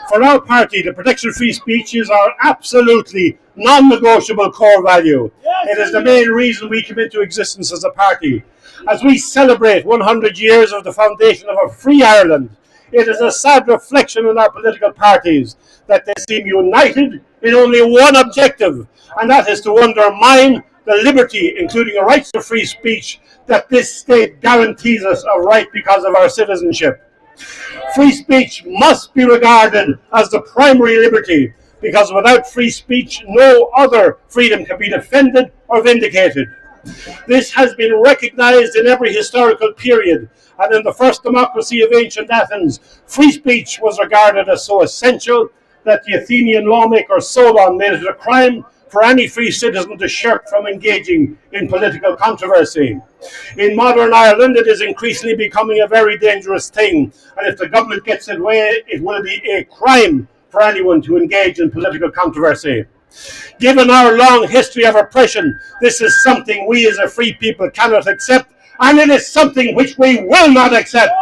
For our party, the protection of free speech is our absolutely non-negotiable core value. It is the main reason we came into existence as a party. As we celebrate 100 years of the foundation of a free Ireland, it is a sad reflection on our political parties that they seem united in only one objective, and that is to undermine the liberty, including a right to free speech, that this state guarantees us a right because of our citizenship. Free speech must be regarded as the primary liberty, because without free speech, no other freedom can be defended or vindicated. This has been recognized in every historical period, and in the first democracy of ancient Athens, free speech was regarded as so essential that the Athenian lawmaker Solon made it a crime for any free citizen to shirk from engaging in political controversy. In modern Ireland, it is increasingly becoming a very dangerous thing, and if the government gets its way, it will be a crime for anyone to engage in political controversy. Given our long history of oppression, this is something we as a free people cannot accept, and it is something which we will not accept.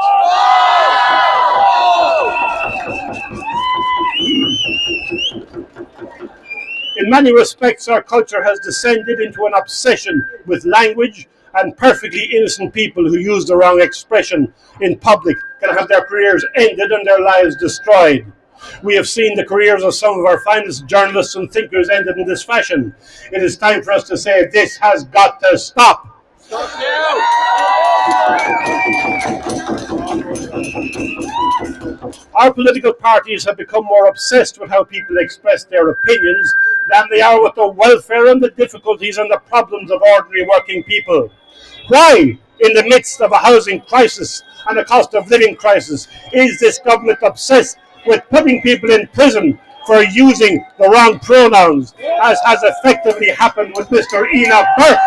In many respects, our culture has descended into an obsession with language, and perfectly innocent people who use the wrong expression in public can have their careers ended and their lives destroyed. We have seen the careers of some of our finest journalists and thinkers ended in this fashion. It is time for us to say this has got to stop. Stop now! Our political parties have become more obsessed with how people express their opinions than they are with the welfare and the difficulties and the problems of ordinary working people. Why, in the midst of a housing crisis and a cost of living crisis, is this government obsessed with putting people in prison for using the wrong pronouns, as has effectively happened with Mr. Enoch Burke?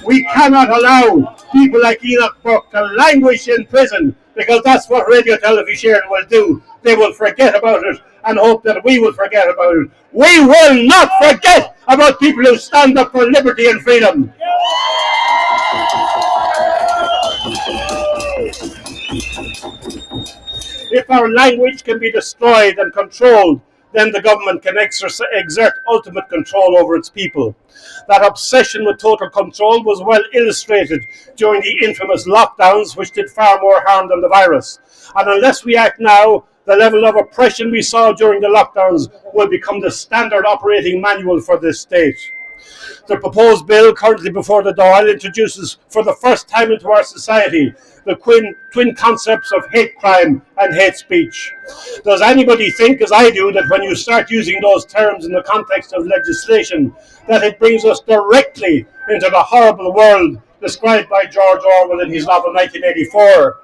We cannot allow people like Enoch Burke to languish in prison, because that's what radio television will do. They will forget about it and hope that we will forget about it. We will not forget about people who stand up for liberty and freedom. If our language can be destroyed and controlled, then the government can exert ultimate control over its people. That obsession with total control was well illustrated during the infamous lockdowns, which did far more harm than the virus. And unless we act now, the level of oppression we saw during the lockdowns will become the standard operating manual for this state. The proposed bill currently before the Dáil introduces for the first time into our society the twin concepts of hate crime and hate speech. Does anybody think, as I do, that when you start using those terms in the context of legislation, that it brings us directly into the horrible world described by George Orwell in his novel 1984?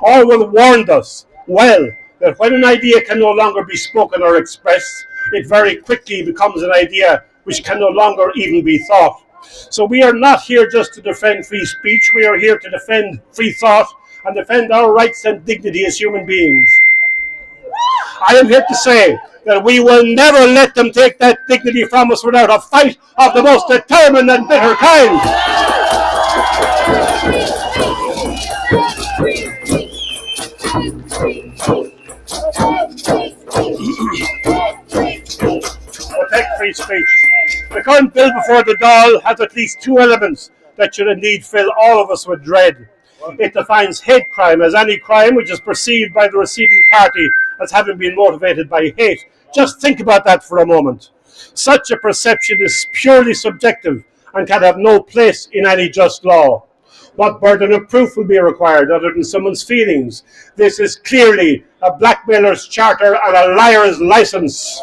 Orwell warned us, well, that when an idea can no longer be spoken or expressed, it very quickly becomes an idea which can no longer even be thought. So we are not here just to defend free speech, we are here to defend free thought and defend our rights and dignity as human beings. I am here to say that we will never let them take that dignity from us without a fight of the most determined and bitter kind. Protect free speech. The current bill before the Dáil has at least two elements that should indeed fill all of us with dread. It defines hate crime as any crime which is perceived by the receiving party as having been motivated by hate. Just think about that for a moment. Such a perception is purely subjective and can have no place in any just law. What burden of proof will be required other than someone's feelings? This is clearly a blackmailer's charter and a liar's license.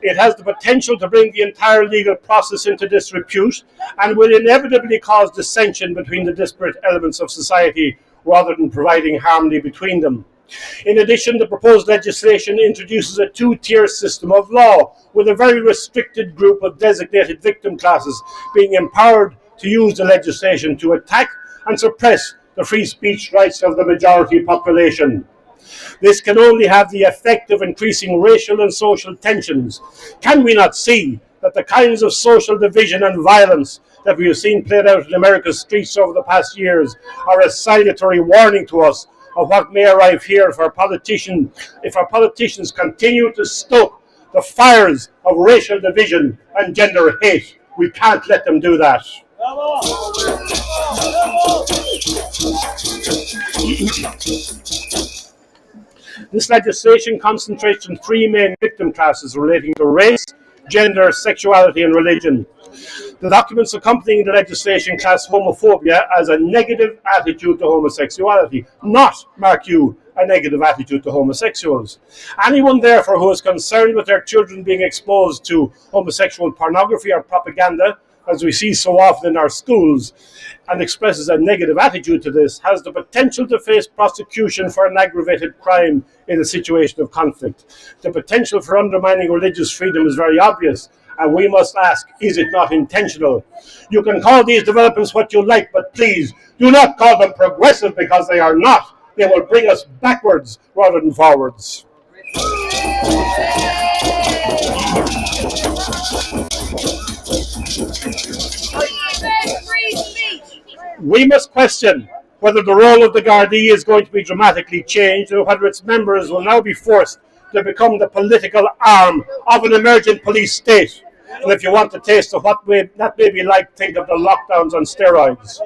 It has the potential to bring the entire legal process into disrepute and will inevitably cause dissension between the disparate elements of society rather than providing harmony between them. In addition, the proposed legislation introduces a two-tier system of law, with a very restricted group of designated victim classes being empowered to use the legislation to attack and suppress the free speech rights of the majority population. This can only have the effect of increasing racial and social tensions. Can we not see that the kinds of social division and violence that we have seen played out in America's streets over the past years are a salutary warning to us of what may arrive here if our politicians continue to stoke the fires of racial division and gender hate? We can't let them do that. This legislation concentrates on three main victim classes relating to race, gender, sexuality and religion. The documents accompanying the legislation class homophobia as a negative attitude to homosexuality, not, mark you, a negative attitude to homosexuals. Anyone, therefore, who is concerned with their children being exposed to homosexual pornography or propaganda, as we see so often in our schools, and expresses a negative attitude to this, has the potential to face prosecution for an aggravated crime in a situation of conflict. The potential for undermining religious freedom is very obvious, and we must ask, is it not intentional? You can call these developments what you like, but please do not call them progressive, because they are not. They will bring us backwards rather than forwards. We must question whether the role of the Gardaí is going to be dramatically changed, and whether its members will now be forced to become the political arm of an emergent police state. And if you want to taste of what that may be like, think of the lockdowns on steroids.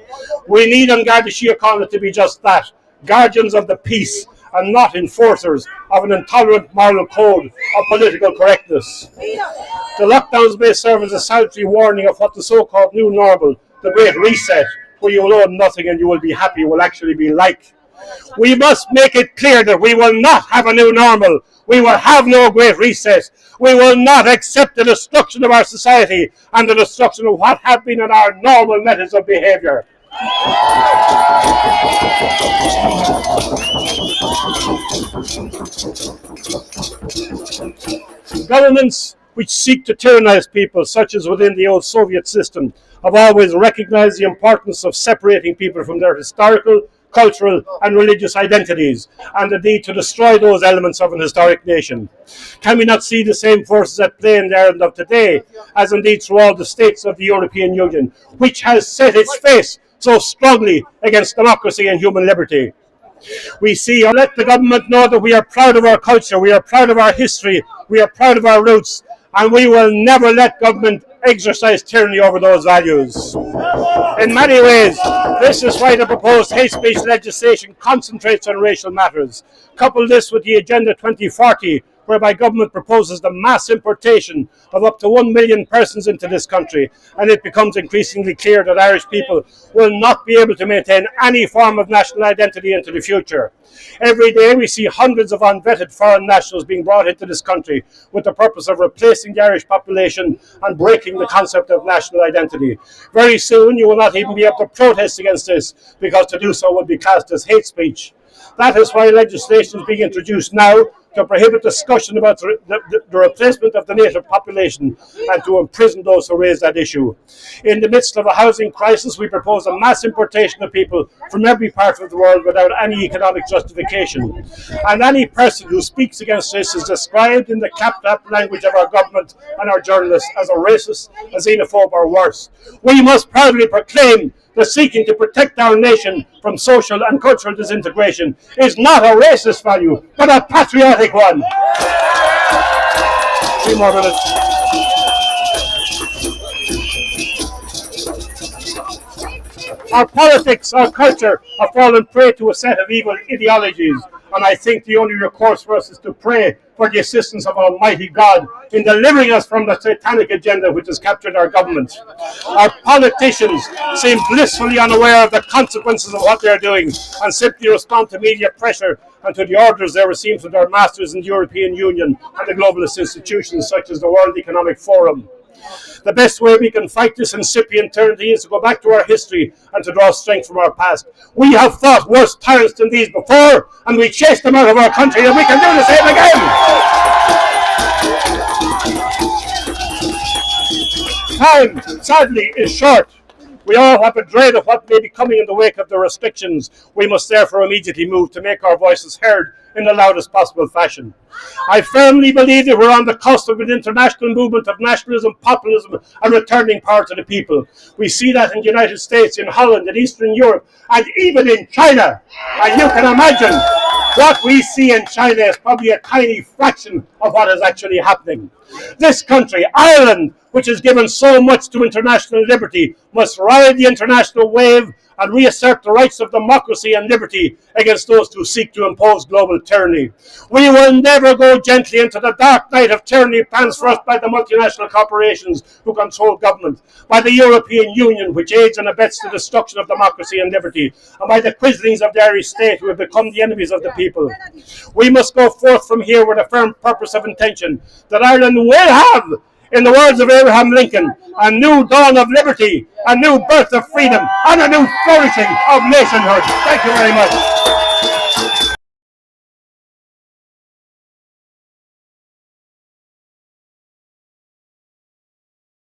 We need on Garda Síochána to be just that, guardians of the peace and not enforcers of an intolerant moral code of political correctness. The lockdowns may serve as a salutary warning of what the so-called new normal, the Great Reset, where you will own nothing and you will be happy, will actually be like. We must make it clear that we will not have a new normal. We will have no Great Reset. We will not accept the destruction of our society and the destruction of what have been our normal methods of behaviour. Governments which seek to tyrannize people, such as within the old Soviet system, have always recognized the importance of separating people from their historical, cultural and religious identities, and the need to destroy those elements of an historic nation. Can we not see the same forces at play in the Ireland of today, as indeed through all the states of the European Union, which has set its face so strongly against democracy and human liberty? We see, or let the government know that we are proud of our culture, we are proud of our history, we are proud of our roots, and we will never let government exercise tyranny over those values. In many ways, this is why the proposed hate speech legislation concentrates on racial matters. Couple this with the Agenda 2040, whereby government proposes the mass importation of up to 1 million persons into this country, and it becomes increasingly clear that Irish people will not be able to maintain any form of national identity into the future. Every day we see hundreds of unvetted foreign nationals being brought into this country with the purpose of replacing the Irish population and breaking the concept of national identity. Very soon you will not even be able to protest against this, because to do so would be classed as hate speech. That is why legislation is being introduced now to prohibit discussion about the replacement of the native population and to imprison those who raise that issue. In the midst of a housing crisis, we propose a mass importation of people from every part of the world without any economic justification. And any person who speaks against this is described in the claptrap language of our government and our journalists as a racist, a xenophobe or worse. We must proudly proclaim that seeking to protect our nation from social and cultural disintegration is not a racist value, but a patriotic one. 3 more minutes. Our politics, our culture have fallen prey to a set of evil ideologies, and I think the only recourse for us is to pray for the assistance of Almighty God in delivering us from the satanic agenda which has captured our government. Our politicians seem blissfully unaware of the consequences of what they are doing and simply respond to media pressure and to the orders they receive from their masters in the European Union and the globalist institutions such as the World Economic Forum. The best way we can fight this incipient tyranny is to go back to our history and to draw strength from our past. We have fought worse tyrants than these before, and we chased them out of our country, and we can do the same again. Time, sadly, is short. We all have a dread of what may be coming in the wake of the restrictions. We must therefore immediately move to make our voices heard in the loudest possible fashion. I firmly believe that we're on the cusp of an international movement of nationalism, populism, and returning power to the people. We see that in the United States, in Holland, in Eastern Europe, and even in China. And you can imagine what we see in China is probably a tiny fraction of what is actually happening. This country, Ireland, which has given so much to international liberty, must ride the international wave and reassert the rights of democracy and liberty against those who seek to impose global tyranny. We will never go gently into the dark night of tyranny planned for us by the multinational corporations who control government, by the European Union, which aids and abets the destruction of democracy and liberty, and by the quislings of the Irish state, who have become the enemies of the people. We must go forth from here with a firm purpose of intention that Ireland will have, in the words of Abraham Lincoln, a new dawn of liberty, a new birth of freedom, and a new flourishing of nationhood. Thank you very much.